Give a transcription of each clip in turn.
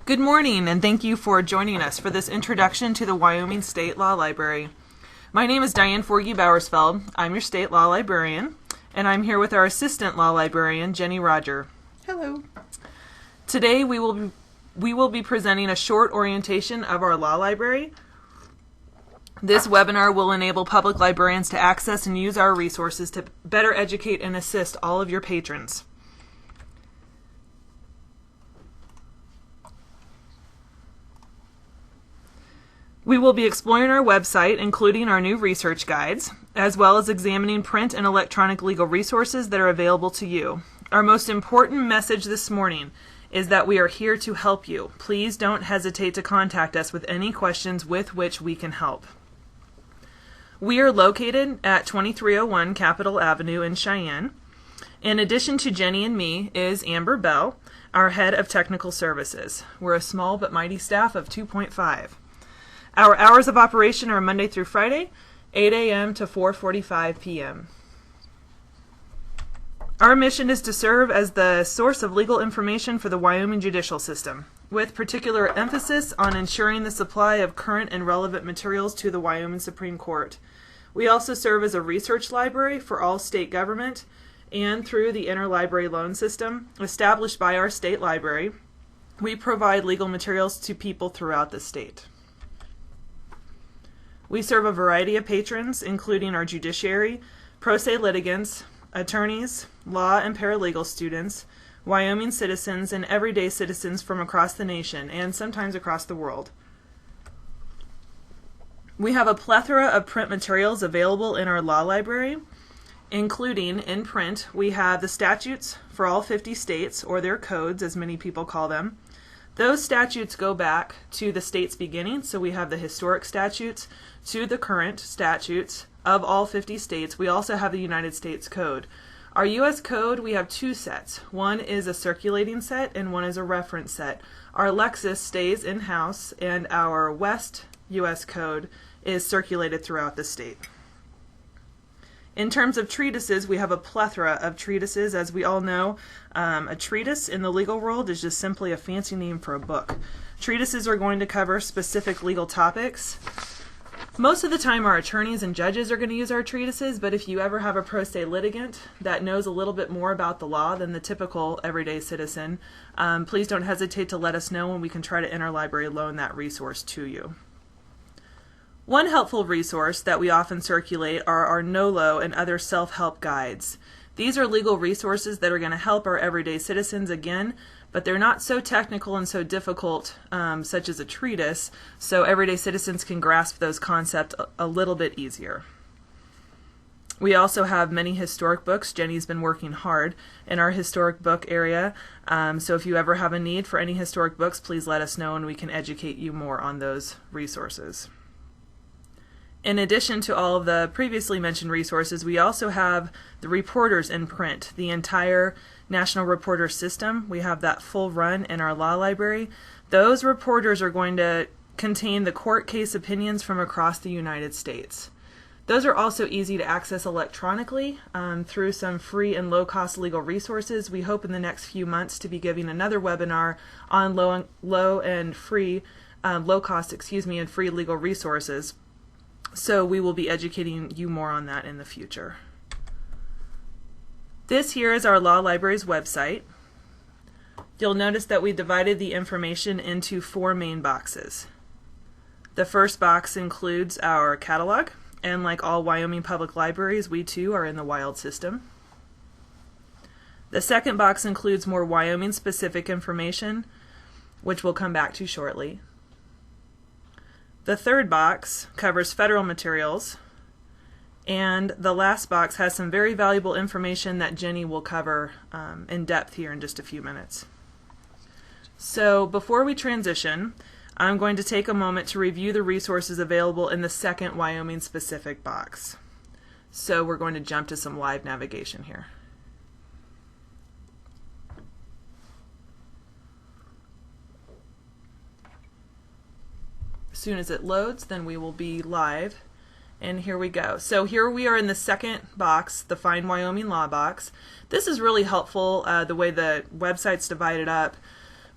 Good morning, and thank you for joining us for this introduction to the Wyoming State Law Library. My name is Diane Forgy-Bowersfeld. I'm your state law librarian, and I'm here with our assistant law librarian, Jenny Roger. Hello. Today we will be presenting a short orientation of our law library. This webinar will enable public librarians to access and use our resources to better educate and assist all of your patrons. We will be exploring our website, including our new research guides, as well as examining print and electronic legal resources that are available to you. Our most important message this morning is that we are here to help you. Please don't hesitate to contact us with any questions with which we can help. We are located at 2301 Capitol Avenue in Cheyenne. In addition to Jenny and me is Amber Bell, our head of technical services. We're a small but mighty staff of 2.5. Our hours of operation are Monday through Friday, 8 a.m. to 4:45 p.m. Our mission is to serve as the source of legal information for the Wyoming judicial system, with particular emphasis on ensuring the supply of current and relevant materials to the Wyoming Supreme Court. We also serve as a research library for all state government and through the interlibrary loan system established by our state library. We provide legal materials to people throughout the state. We serve a variety of patrons, including our judiciary, pro se litigants, attorneys, law and paralegal students, Wyoming citizens, and everyday citizens from across the nation and sometimes across the world. We have a plethora of print materials available in our law library, including in print, we have the statutes for all 50 states, or their codes, as many people call them. Those statutes go back to the state's beginning, so we have the historic statutes to the current statutes of all 50 states. We also have the United States Code. Our U.S. Code, we have two sets. One is a circulating set and one is a reference set. Our Lexis stays in-house and our West U.S. Code is circulated throughout the state. In terms of treatises, we have a plethora of treatises. As we all know, a treatise in the legal world is just simply a fancy name for a book. Treatises are going to cover specific legal topics. Most of the time our attorneys and judges are going to use our treatises, but if you ever have a pro se litigant that knows a little bit more about the law than the typical everyday citizen, please don't hesitate to let us know and we can try to interlibrary loan that resource to you. One helpful resource that we often circulate are our NOLO and other self-help guides. These are legal resources that are going to help our everyday citizens again, but they're not so technical and so difficult, such as a treatise, so everyday citizens can grasp those concepts a little bit easier. We also have many historic books. Jenny's been working hard in our historic book area, so if you ever have a need for any historic books, please let us know and we can educate you more on those resources. In addition to all of the previously mentioned resources, we also have the reporters in print, the entire National Reporter System. We have that full run in our law library. Those reporters are going to contain the court case opinions from across the United States. Those are also easy to access electronically through some free and low-cost legal resources. We hope in the next few months to be giving another webinar on low-cost and free legal resources. So we will be educating you more on that in the future. This here is our law library's website. You'll notice that we divided the information into 4 main boxes. The first box includes our catalog, and like all Wyoming public libraries, we too are in the WILD system. The second box includes more Wyoming specific information, which we'll come back to shortly. The third box covers federal materials, and the last box has some very valuable information that Jenny will cover in depth here in just a few minutes. So before we transition, I'm going to take a moment to review the resources available in the second Wyoming specific box. So we're going to jump to some live navigation here. As soon as it loads, then we will be live. And here we go. So here we are in the second box, the Find Wyoming Law box. This is really helpful, the way the website's divided up.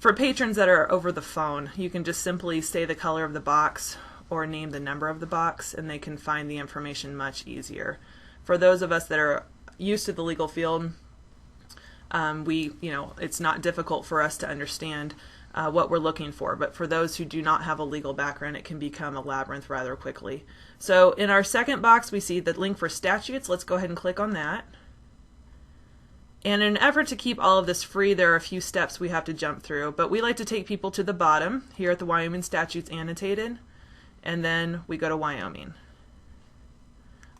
For patrons that are over the phone, you can just simply say the color of the box or name the number of the box, and they can find the information much easier. For those of us that are used to the legal field, it's not difficult for us to understand what we're looking for. But for those who do not have a legal background, it can become a labyrinth rather quickly. So in our second box, we see the link for statutes. Let's go ahead and click on that. And in an effort to keep all of this free, there are a few steps we have to jump through. But we like to take people to the bottom here at the Wyoming Statutes Annotated, and then we go to Wyoming.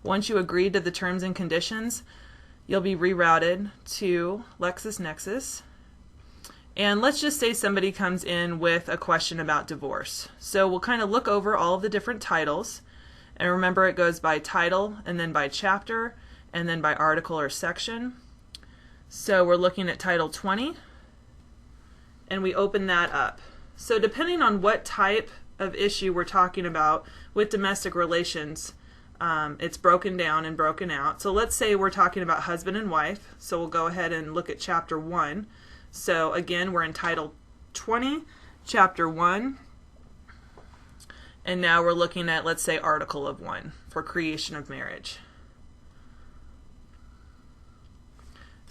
Once you agree to the terms and conditions, you'll be rerouted to LexisNexis. And let's just say somebody comes in with a question about divorce. So we'll kind of look over all of the different titles. And remember, it goes by title, and then by chapter, and then by article or section. So we're looking at Title 20, and we open that up. So depending on what type of issue we're talking about with domestic relations, it's broken down and broken out. So let's say we're talking about husband and wife. So we'll go ahead and look at Chapter 1. So again, we're in Title 20, Chapter 1. And now we're looking at, let's say, Article of 1 for creation of marriage.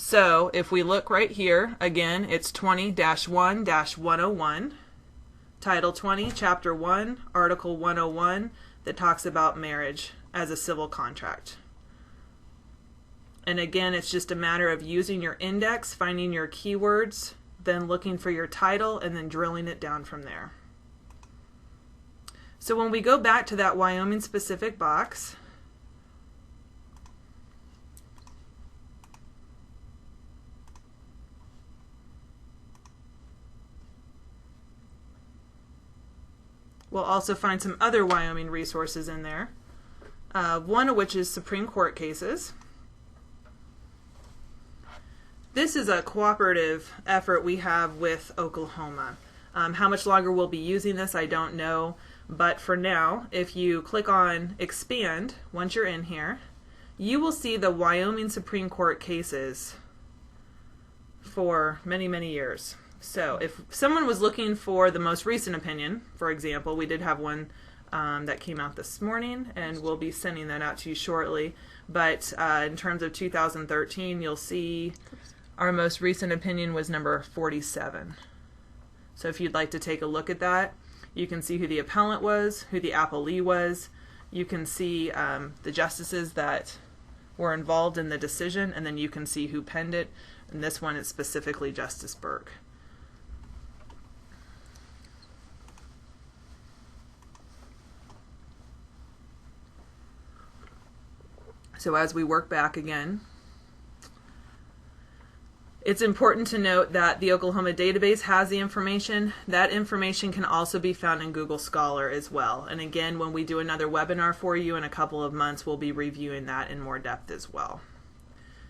So if we look right here, again, it's 20-1-101, Title 20, Chapter 1, Article 101, that talks about marriage as a civil contract. And again, it's just a matter of using your index, finding your keywords, then looking for your title, and then drilling it down from there. So when we go back to that Wyoming specific box, we'll also find some other Wyoming resources in there, one of which is Supreme Court cases. This is a cooperative effort we have with Oklahoma. How much longer we'll be using this, I don't know. But for now, if you click on Expand, once you're in here, you will see the Wyoming Supreme Court cases for many, many years. So if someone was looking for the most recent opinion, for example, we did have one that came out this morning, and we'll be sending that out to you shortly. But in terms of 2013, you'll see our most recent opinion was number 47. So if you'd like to take a look at that, you can see who the appellant was, who the appellee was. You can see the justices that were involved in the decision, and then you can see who penned it. And this one is specifically Justice Burke. So as we work back again, it's important to note that the Oklahoma database has the information. That information can also be found in Google Scholar as well. And again, when we do another webinar for you in a couple of months, we'll be reviewing that in more depth as well.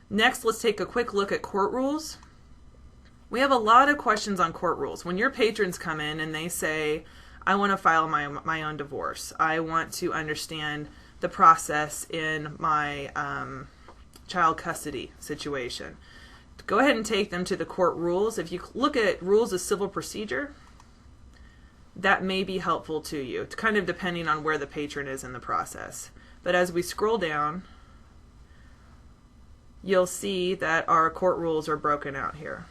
Next, let's take a quick look at court rules. We have a lot of questions on court rules. When your patrons come in and they say, I want to file my own divorce, I want to understand the process in my child custody situation, go ahead and take them to the court rules. If you look at rules of civil procedure, that may be helpful to you, kind of depending on where the patron is in the process. But as we scroll down, you'll see that our court rules are broken out here.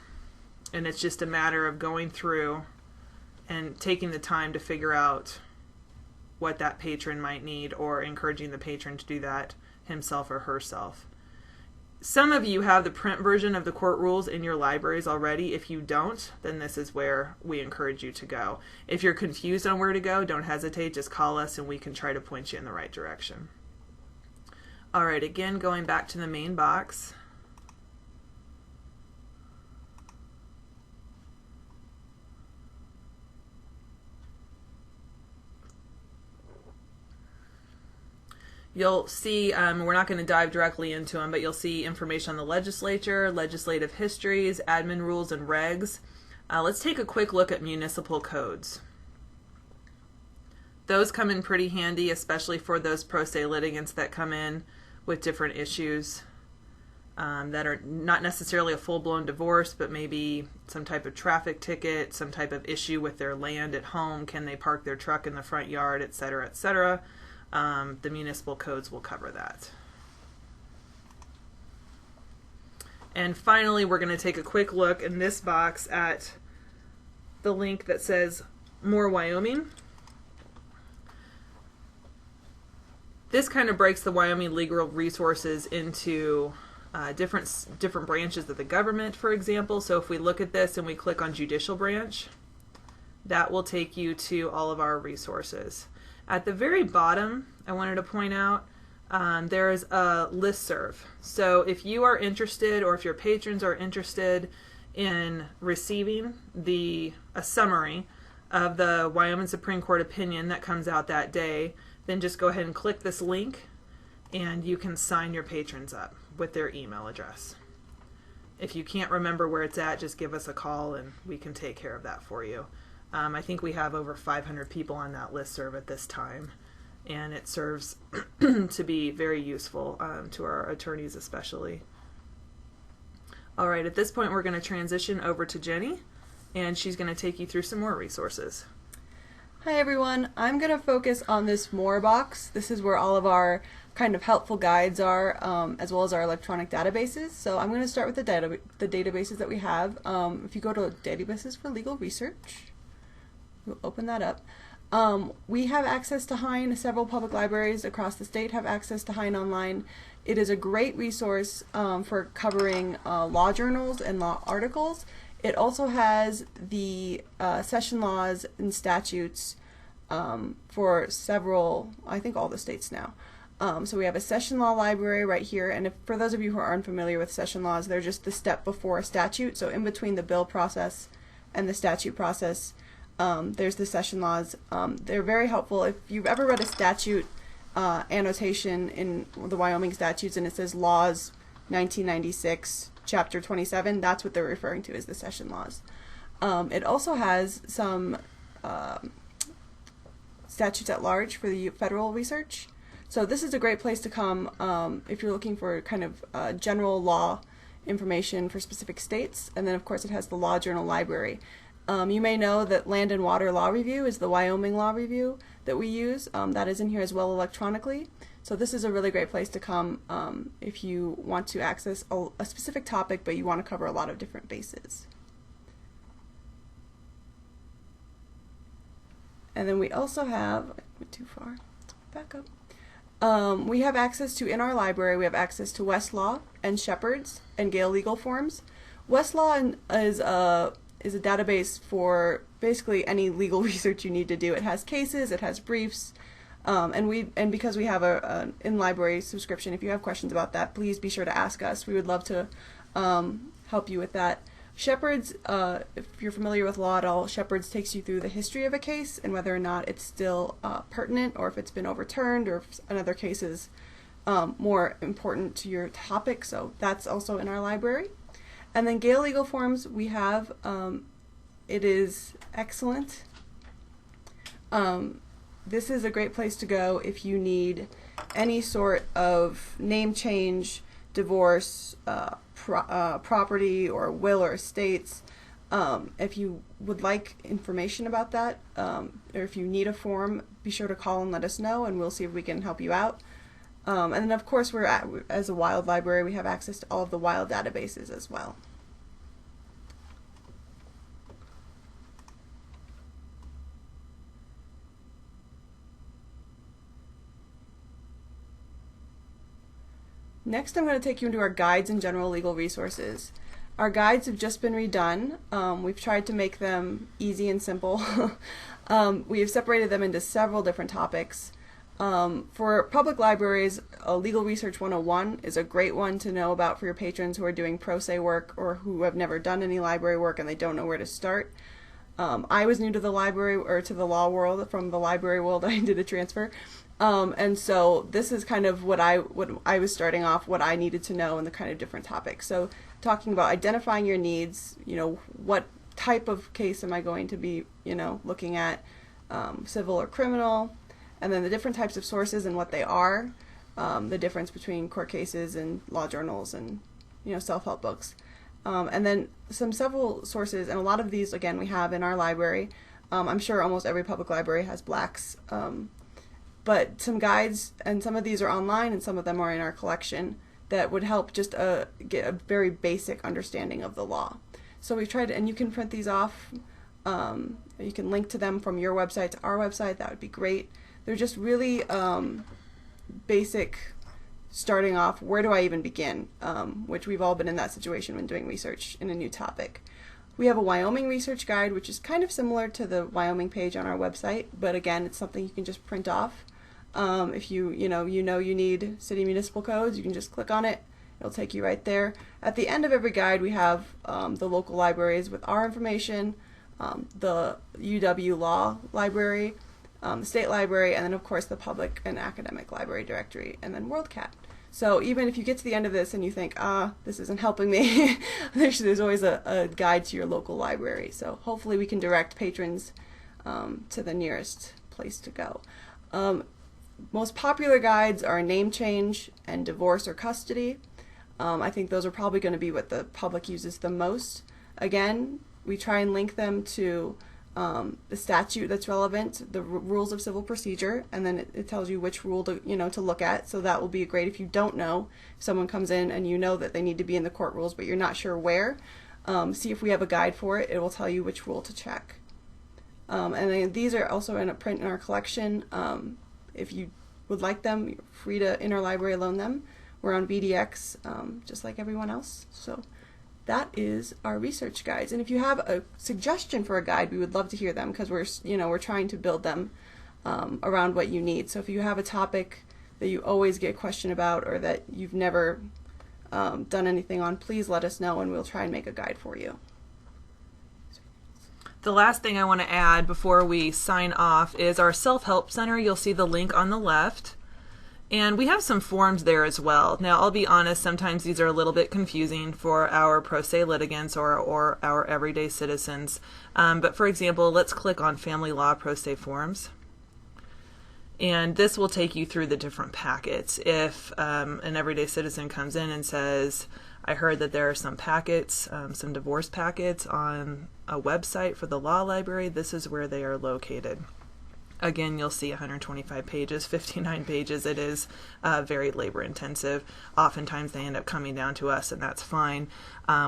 And it's just a matter of going through and taking the time to figure out what that patron might need, or encouraging the patron to do that himself or herself. Some of you have the print version of the court rules in your libraries already. If you don't, then this is where we encourage you to go. If you're confused on where to go, don't hesitate, just call us and we can try to point you in the right direction. Alright, again, going back to the main box. You'll see, we're not going to dive directly into them, but you'll see information on the legislature, legislative histories, admin rules, and regs. Let's take a quick look at municipal codes. Those come in pretty handy, especially for those pro se litigants that come in with different issues. that are not necessarily a full-blown divorce, but maybe some type of traffic ticket, some type of issue with their land at home. Can they park their truck in the front yard, et cetera, et cetera. The municipal codes will cover that. And finally, we're going to take a quick look in this box at the link that says More Wyoming. This kind of breaks the Wyoming legal resources into different branches of the government, for example. So if we look at this and we click on Judicial Branch, that will take you to all of our resources. At the very bottom, I wanted to point out there is a listserv. So if you are interested, or if your patrons are interested in receiving a summary of the Wyoming Supreme Court opinion that comes out that day, then just go ahead and click this link and you can sign your patrons up with their email address. If you can't remember where it's at, just give us a call and we can take care of that for you. I think we have over 500 people on that listserv at this time, and it serves to be very useful to our attorneys especially. All right, at this point we're going to transition over to Jenny, and she's going to take you through some more resources. Hi everyone, I'm going to focus on this More box. This is where all of our kind of helpful guides are, as well as our electronic databases. So I'm going to start with the databases that we have. If you go to Databases for Legal Research, we'll open that up. We have access to Hein. Several public libraries across the state have access to Hein online. It is a great resource for covering law journals and law articles. It also has the session laws and statutes for several, I think all the states now. So we have a session law library right here, and for those of you who are unfamiliar with session laws, they're just the step before a statute. So in between the bill process and the statute process, there's the session laws. They're very helpful. If you've ever read a statute annotation in the Wyoming statutes and it says Laws 1996, Chapter 27, that's what they're referring to as the session laws. It also has some statutes at large for the federal research. So this is a great place to come if you're looking for kind of general law information for specific states. And then of course it has the Law Journal Library. You may know that Land and Water Law Review is the Wyoming Law Review that we use. That is in here as well electronically. So this is a really great place to come if you want to access a specific topic, but you want to cover a lot of different bases. And then we also have, I went too far, back up. We have access to, in our library, we have access to Westlaw and Shepard's and Gale Legal Forms. Westlaw is a database for basically any legal research you need to do. It has cases, it has briefs, and because we have an in-library subscription, if you have questions about that, please be sure to ask us. We would love to help you with that. Shepard's, if you're familiar with law at all, Shepard's takes you through the history of a case and whether or not it's still pertinent, or if it's been overturned, or if another case is more important to your topic. So that's also in our library. And then Gale Legal Forms we have, it is excellent. This is a great place to go if you need any sort of name change, divorce, property or will or estates. If you would like information about that, or if you need a form, be sure to call and let us know, and we'll see if we can help you out. And then of course as a WILD library, we have access to all of the WILD databases as well. Next, I'm going to take you into our guides and general legal resources. Our guides have just been redone. We've tried to make them easy and simple. We have separated them into several different topics. For public libraries, Legal Research 101 is a great one to know about for your patrons who are doing pro se work or who have never done any library work and they don't know where to start. I was new to the library, or to the law world from the library world. I did a transfer. And so this is kind of what I was starting off, what I needed to know, and the kind of different topics. So talking about identifying your needs, what type of case am I going to be, looking at, civil or criminal, and then the different types of sources and what they are, the difference between court cases and law journals and self-help books. And then several sources, and a lot of these, again, we have in our library. I'm sure almost every public library has Black's, but some guides, and some of these are online and some of them are in our collection, that would help just get a very basic understanding of the law. So we've tried, and you can print these off. You can link to them from your website to our website. That would be great. They're just really basic, starting off, where do I even begin? Which we've all been in that situation when doing research in a new topic. We have a Wyoming research guide, which is kind of similar to the Wyoming page on our website, but again, it's something you can just print off. If you need city municipal codes, you can just click on it. It'll take you right there. At the end of every guide, we have the local libraries with our information, the UW Law Library, the State Library, and then of course the Public and Academic Library Directory, and then WorldCat. So even if you get to the end of this and you think, this isn't helping me, there's always a guide to your local library. So hopefully we can direct patrons to the nearest place to go. Most popular guides are name change and divorce or custody. I think those are probably going to be what the public uses the most. Again, we try and link them to the statute that's relevant, the rules of civil procedure, and then it tells you which rule to look at. So that will be great if you don't know. If someone comes in and you know that they need to be in the court rules, but you're not sure where, see if we have a guide for it. It will tell you which rule to check. And then these are also in a print in our collection. If you would like them, you're free to interlibrary loan them. We're on VDX, just like everyone else. So that is our research guides. And if you have a suggestion for a guide, we would love to hear them, because we're trying to build them around what you need. So if you have a topic that you always get a question about, or that you've never done anything on, please let us know and we'll try and make a guide for you. The last thing I want to add before we sign off is our self-help center. You'll see the link on the left. And we have some forms there as well. Now, I'll be honest, sometimes these are a little bit confusing for our pro se litigants or our everyday citizens. But for example, let's click on Family Law Pro Se Forms. And this will take you through the different packets. If an everyday citizen comes in and says, I heard that there are some packets, some divorce packets on a website for the law library, this is where they are located. Again, you'll see 125 pages, 59 pages. It is very labor intensive. Oftentimes they end up coming down to us, and that's fine.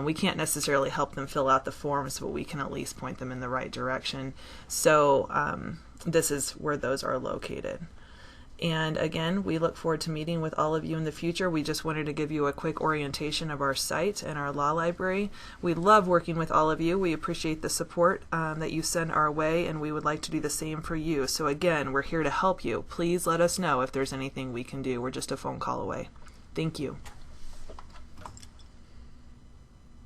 We can't necessarily help them fill out the forms, but we can at least point them in the right direction. So this is where those are located. And again, we look forward to meeting with all of you in the future. We just wanted to give you a quick orientation of our site and our law library. We love working with all of you. We appreciate the support that you send our way, and we would like to do the same for you. So again, we're here to help you. Please let us know if there's anything we can do. We're just a phone call away. Thank you.